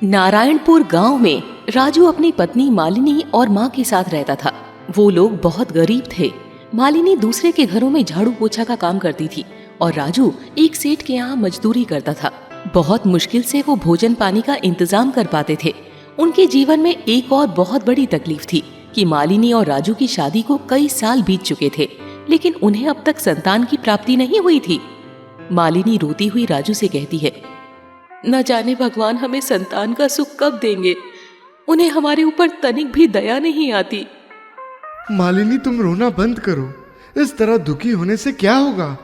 नारायणपुर गांव में राजू अपनी पत्नी मालिनी और माँ के साथ रहता था। वो लोग बहुत गरीब थे। मालिनी दूसरे के घरों में झाड़ू पोछा का काम करती थी और राजू एक सेठ के यहाँ मजदूरी करता था। बहुत मुश्किल से वो भोजन पानी का इंतजाम कर पाते थे। उनके जीवन में एक और बहुत बड़ी तकलीफ थी कि मालिनी और राजू की शादी को कई साल बीत चुके थे, लेकिन उन्हें अब तक संतान की प्राप्ति नहीं हुई थी। मालिनी रोती हुई राजू से कहती है, न जाने भगवान हमें संतान का सुख कब देंगे। उन्हें हमारे ऊपर तनिक भी दया नहीं आती। मालिनी, तुम रोना बंद करो। इस तरह दुखी होने से क्या होगा?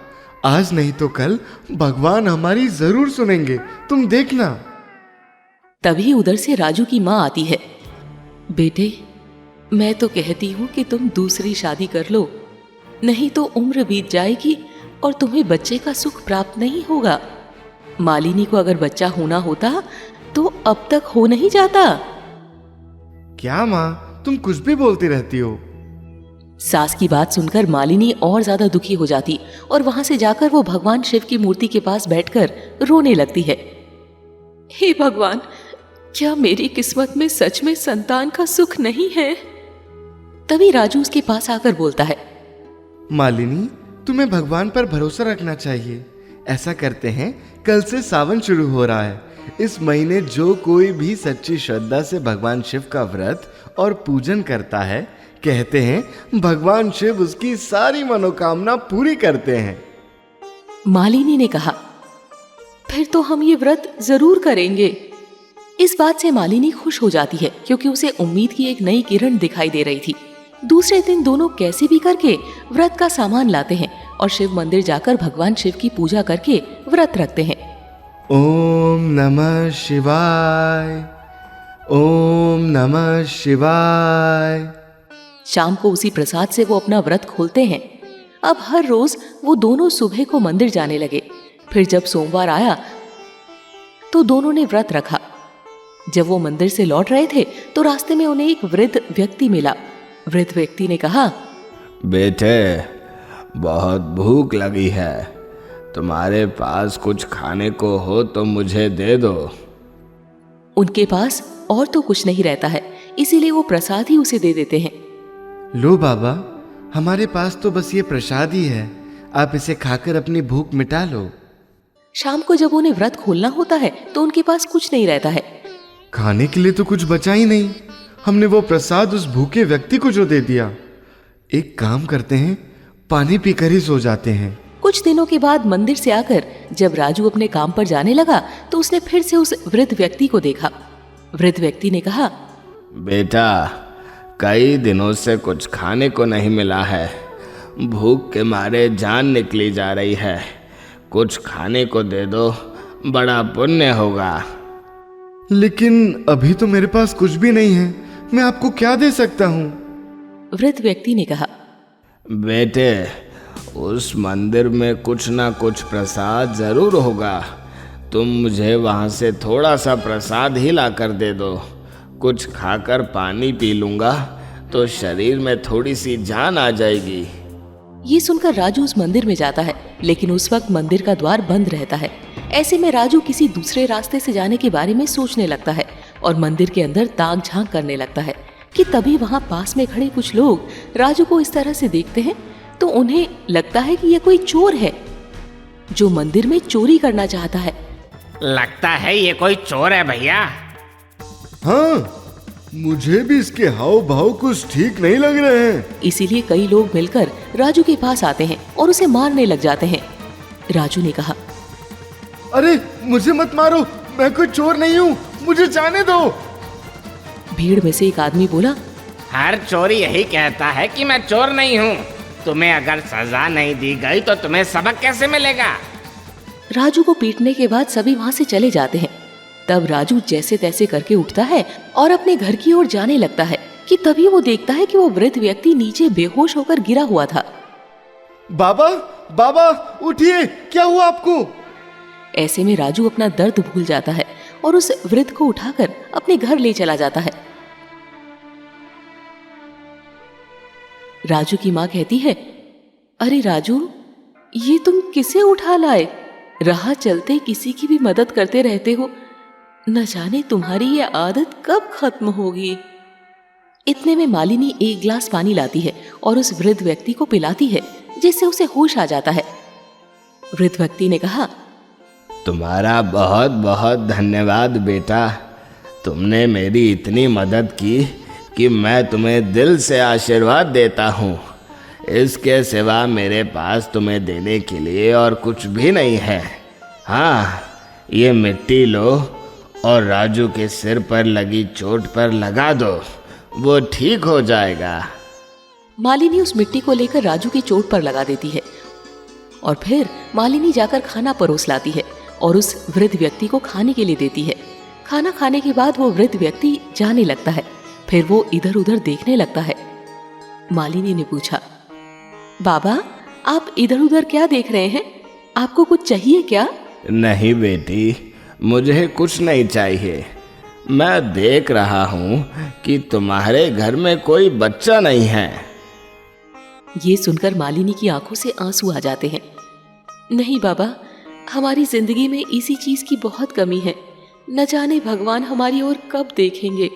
आज नहीं तो कल भगवान हमारी जरूर सुनेंगे, तुम देखना। तभी उधर से राजू की माँ आती है। बेटे, मैं तो कहती हूँ कि तुम दूसरी शादी कर लो, नहीं तो उम्र बीत जाएगी और तुम्हें बच्चे का सुख प्राप्त नहीं होगा। मालिनी को अगर बच्चा होना होता तो अब तक हो नहीं जाता। क्या माँ, तुम कुछ भी बोलती रहती हो। सास की बात सुनकर मालिनी और ज्यादा दुखी हो जाती और वहां से जाकर वो भगवान शिव की मूर्ति के पास बैठकर रोने लगती है। हे भगवान, क्या मेरी किस्मत में सच में संतान का सुख नहीं है? तभी राजू उसके पास आकर बोलता है, मालिनी, तुम्हें भगवान पर भरोसा रखना चाहिए। ऐसा करते हैं, कल से सावन शुरू हो रहा है। इस महीने जो कोई भी सच्ची श्रद्धा से भगवान शिव का व्रत और पूजन करता है, कहते हैं भगवान शिव उसकी सारी मनोकामना पूरी करते हैं। मालिनी ने कहा, फिर तो हम ये व्रत जरूर करेंगे। इस बात से मालिनी खुश हो जाती है क्योंकि उसे उम्मीद की एक नई किरण दिखाई दे रही थी। दूसरे दिन दोनों कैसे भी करके व्रत का सामान लाते हैं और शिव मंदिर जाकर भगवान शिव की पूजा करके व्रत रखते हैं। ओम नमः शिवाय, ओम नमः शिवाय। शाम को उसी प्रसाद से वो अपना व्रत खोलते हैं। अब हर रोज वो दोनों सुबह को मंदिर जाने लगे। फिर जब सोमवार आया तो दोनों ने व्रत रखा। जब वो मंदिर से लौट रहे थे तो रास्ते में उन्हें एक वृद्ध व्यक्ति मिला। वृद्ध व्यक्ति ने कहा, बेटे, बहुत भूख लगी है, तुम्हारे पास कुछ खाने को हो तो मुझे दे दो। उनके पास और तो कुछ नहीं रहता है, इसीलिए वो प्रसाद ही उसे दे देते हैं। लो बाबा, हमारे पास तो बस ये प्रसाद ही है, आप इसे खाकर अपनी भूख मिटा लो। शाम को जब उन्हें व्रत खोलना होता है तो उनके पास कुछ नहीं रहता है। खाने के लिए तो कुछ बचा ही नहीं। हमने वो प्रसाद उस भूखे व्यक्ति को जो दे दिया। एक काम करते हैं, पानी पीकर ही सो जाते हैं। कुछ दिनों के बाद मंदिर से आकर जब राजू अपने काम पर जाने लगा तो उसने फिर से उस वृद्ध व्यक्ति को देखा। वृद्ध व्यक्ति ने कहा, बेटा, कई दिनों से कुछ खाने को नहीं मिला है, भूख के मारे जान निकली जा रही है, कुछ खाने को दे दो, बड़ा पुण्य होगा। लेकिन अभी तो मेरे पास कुछ भी नहीं है, मैं आपको क्या दे सकता हूँ? वृद्ध व्यक्ति ने कहा, बेटे, उस मंदिर में कुछ ना कुछ प्रसाद जरूर होगा, तुम मुझे वहाँ से थोड़ा सा प्रसाद ही ला कर दे दो, कुछ खाकर पानी पी लूँगा तो शरीर में थोड़ी सी जान आ जाएगी। ये सुनकर राजू उस मंदिर में जाता है, लेकिन उस वक्त मंदिर का द्वार बंद रहता है। ऐसे में राजू किसी दूसरे रास्ते से जाने के बारे में सोचने लगता है और मंदिर के अंदर ताक झांक करने लगता है कि तभी वहाँ पास में खड़े कुछ लोग राजू को इस तरह से देखते हैं तो उन्हें लगता है कि यह कोई चोर है जो मंदिर में चोरी करना चाहता है। लगता है ये कोई चोर है भैया। हाँ, मुझे भी इसके हाव भाव कुछ ठीक नहीं लग रहे हैं। इसीलिए कई लोग मिलकर राजू के पास आते हैं और उसे मारने लग जाते हैं। राजू ने कहा, अरे मुझे मत मारो, मैं कोई चोर नहीं हूँ, मुझे जाने दो। भीड़ में से एक आदमी बोला, हर चोरी यही कहता है कि मैं चोर नहीं हूँ। तुम्हें अगर सजा नहीं दी गई तो तुम्हें सबक कैसे मिलेगा? राजू को पीटने के बाद सभी वहाँ से चले जाते हैं। तब राजू जैसे तैसे करके उठता है और अपने घर की ओर जाने लगता है कि तभी वो देखता है कि वो वृद्ध व्यक्ति नीचे बेहोश होकर गिरा हुआ था। बाबा, बाबा उठिए, क्या हुआ आपको? ऐसे में राजू अपना दर्द भूल जाता है और उस वृद्ध को उठाकर अपने घर ले चला जाता है। राजू की माँ कहती है, अरे राजू, ये तुम किसे उठा लाए? राह चलते किसी की भी मदद करते रहते हो, न जाने तुम्हारी ये आदत कब खत्म होगी। इतने में मालिनी एक गिलास पानी लाती है और उस वृद्ध व्यक्ति को पिलाती है, जिससे उसे होश आ जाता है। वृद्ध व्यक्ति ने कहा, तुम्हारा बहुत बहुत धन्यवाद बेटा। तुमने मेरी इतनी मदद की कि मैं तुम्हें दिल से आशीर्वाद देता हूँ। इसके सिवा मेरे पास तुम्हें देने के लिए और कुछ भी नहीं है। हाँ, ये मिट्टी लो और राजू के सिर पर लगी चोट पर लगा दो, वो ठीक हो जाएगा। मालिनी उस मिट्टी को लेकर राजू की चोट पर लगा देती है और फिर मालिनी जाकर खाना परोस लाती है और उस वृद्ध व्यक्ति को खाने के लिए देती है। खाना खाने के बाद वो वृद्ध व्यक्ति जाने लगता है। फिर वो इधर उधर देखने लगता है। मालिनी ने पूछा, बाबा, आप इधर उधर क्या देख रहे हैं? आपको कुछ चाहिए क्या? नहीं बेटी, मुझे कुछ नहीं चाहिए। मैं देख रहा हूँ कि तुम्हारे घर में कोई बच्चा नहीं है। ये सुनकर मालिनी की आंखों से आंसू आ जाते हैं। नहीं बाबा, हमारी जिंदगी में इसी चीज की बहुत कमी है। न जाने भगवान हमारी ओर कब देखेंगे।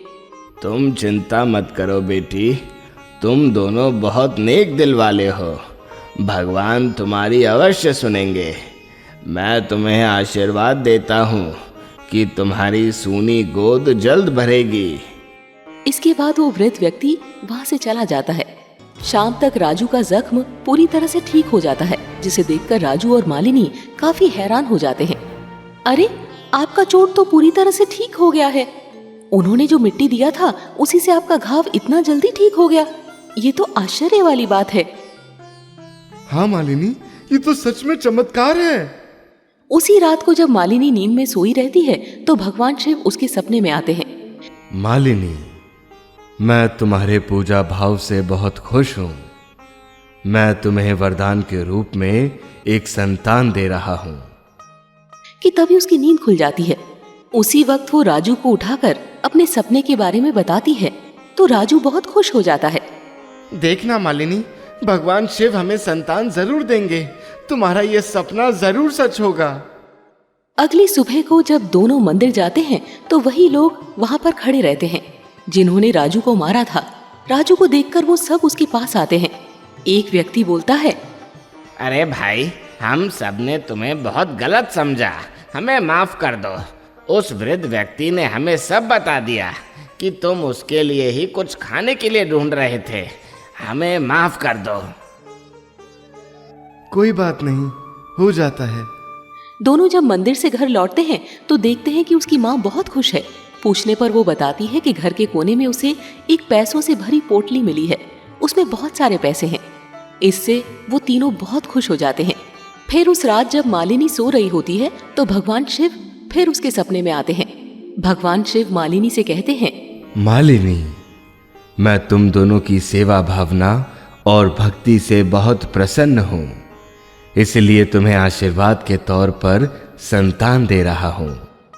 तुम चिंता मत करो बेटी, तुम दोनों बहुत नेक दिल वाले हो। भगवान तुम्हारी अवश्य सुनेंगे। मैं तुम्हें आशीर्वाद देता हूँ कि तुम्हारी सूनी गोद जल्द भरेगी। इसके बाद वो वृद्ध व्यक्ति वहां से चला जाता है। शाम तक राजू का जख्म पूरी तरह से ठीक हो जाता है, जिसे देखकर राजू और मालिनी काफी हैरान हो जाते हैं। अरे, आपका चोट तो पूरी तरह से ठीक हो गया है। उन्होंने जो मिट्टी दिया था उसी से आपका घाव इतना जल्दी ठीक हो गया। ये तो आश्चर्य वाली बात है। हाँ मालिनी, ये तो सच में चमत्कार है। उसी रात को जब मालिनी नींद में सोई रहती है तो भगवान शिव उसके सपने में आते हैं। मालिनी, मैं तुम्हारे पूजा भाव से बहुत खुश हूँ। मैं तुम्हें वरदान के रूप में एक संतान दे रहा हूँ। कि तभी उसकी नींद खुल जाती है। उसी वक्त वो राजू को उठाकर अपने सपने के बारे में बताती है तो राजू बहुत खुश हो जाता है। देखना मालिनी, भगवान शिव हमें संतान जरूर देंगे। तुम्हारा ये सपना जरूर सच होगा। अगली सुबह को जब दोनों मंदिर जाते हैं तो वही लोग वहां पर खड़े रहते हैं जिन्होंने राजू को मारा था। राजू को देखकर वो सब उसके पास आते हैं। एक व्यक्ति बोलता है, अरे भाई, हम सब ने तुम्हें बहुत गलत समझा, हमें माफ कर दो। उस वृद्ध व्यक्ति ने हमें सब बता दिया कि तुम उसके लिए ही कुछ खाने के लिए ढूंढ रहे थे। हमें माफ कर दो। कोई बात नहीं, हो जाता है। दोनों जब मंदिर से घर लौटते हैं तो देखते हैं कि उसकी माँ बहुत खुश है। पूछने पर वो बताती है कि घर के कोने में उसे एक पैसों से भरी पोटली मिली है। उसमें बहुत सारे पैसे हैं। इससे वो तीनों बहुत खुश हो जाते हैं। फिर उस रात जब मालिनी सो रही होती है तो भगवान शिव फिर उसके सपने में आते हैं। भगवान शिव मालिनी से कहते हैं, मालिनी, मैं तुम दोनों की सेवा भावना और भक्ति से बहुत प्रसन्न हूँ, इसलिए तुम्हें आशीर्वाद के तौर पर संतान दे रहा हूँ।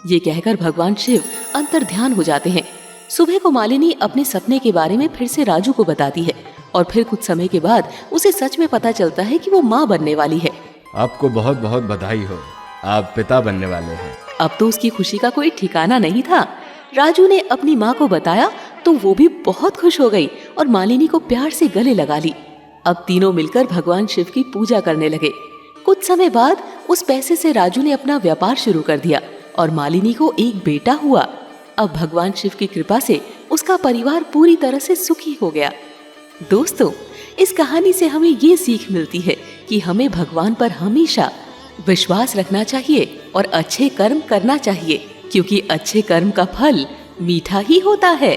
ये कहकर भगवान शिव अंतर ध्यान हो जाते हैं। सुबह को मालिनी अपने सपने के बारे में फिर से राजू को बताती है और फिर कुछ समय के बाद उसे सच में पता चलता है कि वो माँ बनने वाली है। आपको बहुत बहुत बधाई हो, आप पिता बनने वाले हैं। अब तो उसकी खुशी का कोई ठिकाना नहीं था। राजू ने अपनी माँ को बताया तो वो भी बहुत खुश हो गई और मालिनी को प्यार से गले लगा ली। अब तीनों मिलकर भगवान शिव की पूजा करने लगे। कुछ समय बाद उस पैसे से राजू ने अपना व्यापार शुरू कर दिया और मालिनी को एक बेटा हुआ। अब भगवान शिव की कृपा से उसका परिवार पूरी तरह से सुखी हो गया। दोस्तों, इस कहानी से हमें ये सीख मिलती है कि हमें भगवान पर हमेशा विश्वास रखना चाहिए और अच्छे कर्म करना चाहिए, क्योंकि अच्छे कर्म का फल मीठा ही होता है।